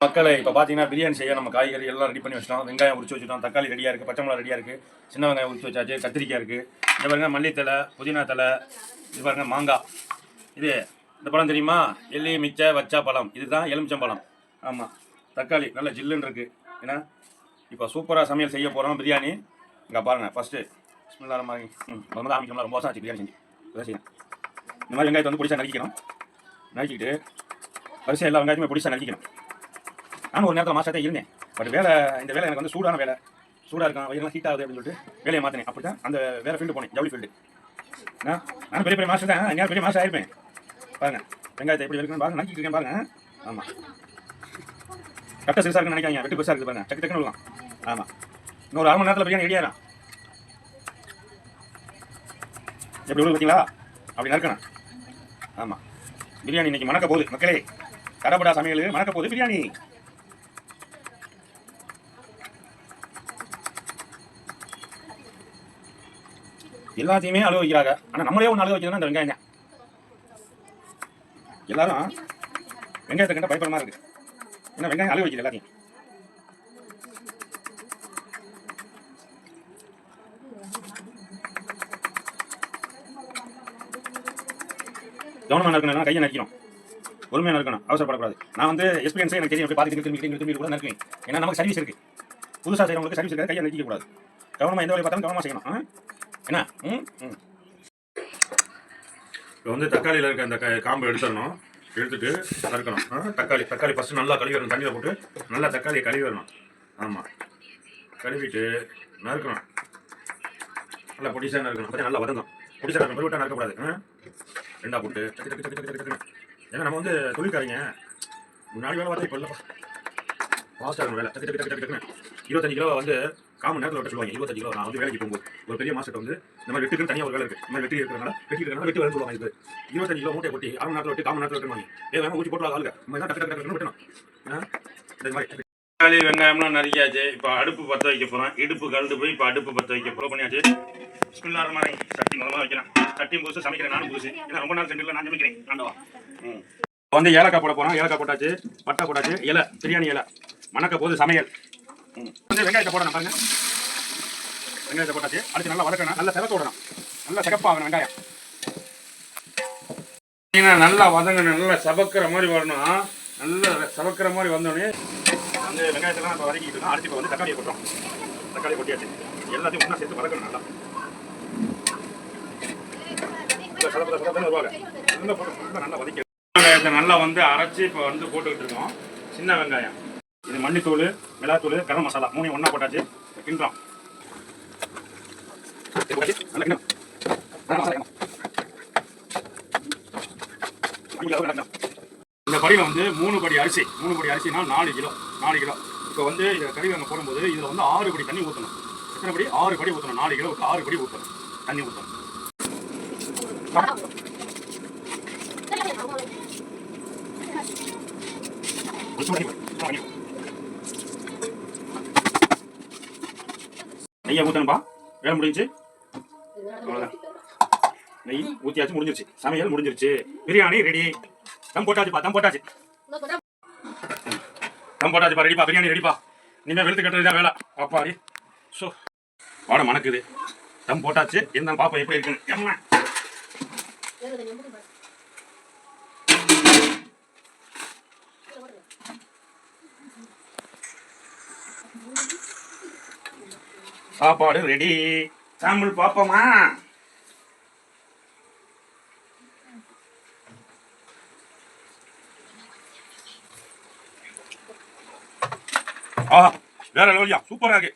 மக்களை இப்போ பார்த்தீங்கன்னா பிரியாணி செய்ய நம்ம காய்கறி எல்லாம் ரெடி பண்ணி வச்சிட்டோம். வெங்காயம் உரிச்சு வச்சுட்டோம், தக்காளி ரெடியாக இருக்குது, பச்சை மிளகா ரெடியாக இருக்குது, சின்ன வெங்காயம் உரிச்சு வச்சாச்சு, கத்திரிக்காய் இருக்குது, இந்த பாருங்க மல்லித்தலை, புதினா தலை, இது பாருங்க மாங்காய். இது இந்த பழம் தெரியுமா? எள்ளி மிச்ச வச்சா பழம், இதுதான் எலுமிச்சம்பழம். ஆமாம், தக்காளி நல்ல ஜில்லுன்னு இருக்குது. ஏன்னா இப்போ சூப்பராக சமையல் செய்ய போகிறோம் பிரியாணி. இங்கே பாருங்கள், ஃபஸ்ட்டு பிஸ்மில்லாஹ் மாதிரி முதல்ல ஆரம்பிக்கணும். ரொம்ப வருஷம் ஆச்சு பிரியாணி செஞ்சு. இதை செய்யணும். இந்த மாதிரி வெங்காயத்தை வந்து பிடிச்சா நறுக்கிக்கணும். நறுக்கிட்டு வரிசை எல்லா வெங்காயத்தையுமே பிடிச்சா நறுக்கிக்கணும். நானும் ஒரு நேரத்தில் மாஸ்டர்ட்டே இருந்தேன். பட் இந்த வேலை எனக்கு வந்து சூடான வேலை. சூடாக இருக்கும், வயிறுலாம் ஹீட் ஆகுது அப்படின்னு சொல்லிட்டு வேலையை மாற்றினேன். அப்படி தான் அந்த வேறு ஃபீல்டு போனேன், ஜவுளி ஃபீல்டு. நானும் பெரிய பெரிய மாஸ்டர் தான், எங்கேயா பெரிய மாஸ்டர் ஆகிருப்பேன். பாருங்கள் வெங்காயத்தை எப்படி இருக்குன்னு பாருங்கள், நறுக்கிட்டு இருக்கேன் பாருங்கள். ஆமாம், கட்ட சிறுசாக இருக்குன்னு நினைக்காங்க, வெட்டு பெருசாக இருக்குது பாருங்கள், டக்கு டக்குன்னு விடலாம். ஆமாம், இன்னொரு 1/2 மணி நேரத்தில் பிரியாணி ரெடியாயிரும். எப்படி விடுது பார்த்தீங்களா? அப்படி நறுக்கணும். ஆமாம், பிரியாணி இன்னைக்கு மணக்க போகுது மக்களே. கடப்படா சமையல் மணக்க போகுது பிரியாணி. எல்லாத்தையுமே அழுவ வைக்கிறாங்க. ஆனால் நம்மளே ஒன்று அழுவ வைக்கிறதுனா இந்த வெங்காயம் தான். எல்லாரும் வெங்காயத்தை கண்ட பயப்படமா இருக்கு. ஏன்னா வெங்காயம் அழுவ வைக்கிது எல்லாத்தையும். கவனமாக இருக்கணும், கையை நறுக்கணும், பொறுமையாக இருக்கணும், அவசரப்படக்கூடாது. நான் வந்து எக்ஸ்பீரியன்ஸே எனக்கு தெரியும். பார்த்து திரும்பி கூட நறுக்குவேன். ஏன்னா நமக்கு சர்வீஸ் இருக்குது. புதுசாக செய்கிறவங்களுக்கு சர்வீஸ் இருக்காது, கையை நறுக்க கூடாது. கவனமாக எந்த வேலையை பார்த்தாலும் கவனமாக செய்யணும். என்ன இப்போ வந்து தக்காளியில் இருக்க அந்த காம்பு எடுத்துடணும். எடுத்துட்டு நறுக்கணும். தக்காளி ஃபஸ்ட்டு நல்லா கழுவி வரணும். தண்ணியில் போட்டு நல்லா தக்காளியை கழுவி வரணும். ஆமாம், கழுவிட்டு நறுக்கணும். நல்லா பொடிசாக நறுக்கணும். பார்த்தா நல்லா வதங்கும். பொடிசாக நறுக்கணும், பொருவிட்டால் நறுக்கக்கூடாது. ரெண்டா போட்டு ஏன்னா நம்ம வந்து தொழிற்காரங்க முன்னாடி வேலை பார்த்தா இப்போ இல்லைப்பா, ஃபாஸ்ட்டாக இருக்கும் வேலை. டக்குன்னு 25 கிலோ வந்து காமன் நேரத்தில் வெட்ட சொல்லுவாங்க. 25 கிலோ நான் வந்து வேலைக்கு போகும்போது ஒரு பெரிய மாஸ்டர் வந்து இந்த மாதிரி வெட்டுக்குன்னு தனியாக ஒரு வேலை இருக்குது. இந்த மாதிரி வெட்டி இருக்கிறனால வெட்டி வேலை சொல்லுவாங்க. இது 25 கிலோ மூட்டை கொட்டி 1/2 மணி நேரத்தில் வெட்டி 1/4 மணி நேரத்தில் வெட்டுவாங்க. வேணும் ஊற்றி போட்டு ஆளுங்க இந்த மாதிரி தான் டக்கு வெட்டணும். இந்த மாதிரி தக்காளி வெங்காயம்லாம் நறுக்கியாச்சு. இப்போ அடுப்பு பற்ற வைக்க போகிறோம். இடுப்பு கலந்து போய் இப்போ அடுப்பு பற்ற வைக்க போகிறோம் பண்ணியாச்சு. பிஸ்மில்லாஹ் மாதிரி சட்டி முதல்ல வைக்கிறேன். சட்டி புதுசு சமைக்கிறேன், நானும் புதுசு. ஏன்னா ரொம்ப நாள் சென்டரில் நான் சமைக்கிறேன். ஆண்டவா வந்து ஏலக்காய் போட போகிறோம். ஏலக்காய் போட்டாச்சு, பட்டை போட்டாச்சு, இலை பிரியாணி இலை மணக்க போது சமையல். வந்து வெங்காயத்தை போடணும் பாருங்க. வெங்காயத்தை போட்டாச்சு. அடுத்து நல்லா வதக்கணும், நல்லா செவக்க விடணும், நல்லா சிகப்பாகணும் வெங்காயம். நல்லா வதங்கணும், நல்லா சபக்கிற மாதிரி வரணும். நல்லா சபக்கிற மாதிரி வந்தோடனே வந்து வெங்காயத்தெல்லாம் நம்ம வதக்கிட்டு இருக்கோம். அடுத்து இப்போ வந்து தக்காளியை போட்டோம். தக்காளியை கொட்டியாச்சு. எல்லாத்தையும் ஒன்றா சேர்த்து வதக்கணும். நல்லா நல்லா வதக்கி வெங்காயத்தை நல்லா வந்து அரைச்சி இப்போ வந்து போட்டுக்கிட்டு இருக்கோம். சின்ன வெங்காயம், இது மல்லித்தூள், மிளகாத்தூள், கரம் மசாலா 3 ஒன்றா போட்டாச்சு. கிண்டுறோம். இந்த படியில் வந்து 3 படி அரிசி. 3 படி அரிசினா 4 கிலோ. இப்போ வந்து இதை கறி வெங்காயம் போடும்போது இதில் வந்து 6 படி தண்ணி ஊற்றணும். எத்தனை படி? 6 படி ஊற்றணும். 4 கிலோவுக்கு 6 படி ஊற்றணும், தண்ணி ஊற்றணும். நெய்யை ஊற்றணும்பா. வேலை முடிஞ்சிச்சு. அவ்வளோதான், நெய் ஊற்றியாச்சு, முடிஞ்சிருச்சு. சமையல் முடிஞ்சிருச்சு. பிரியாணி ரெடி. தம் போட்டாச்சுப்பா, தம் போட்டாச்சு ரெடிப்பா. பிரியாணி ரெடிப்பா. இனிமேல் வெளுத்து கட்டுறது தான் வேலை. பாப்பாடி ஸோ வாட மணக்குது. தம் போட்டாச்சு. இருந்தாலும் பாப்பா எப்படி இருக்குன்னு. சாப்பாடு ரெடி. சாம்பிள் பாப்போமா? வேற லெவலியா, சூப்பரா இருக்கு.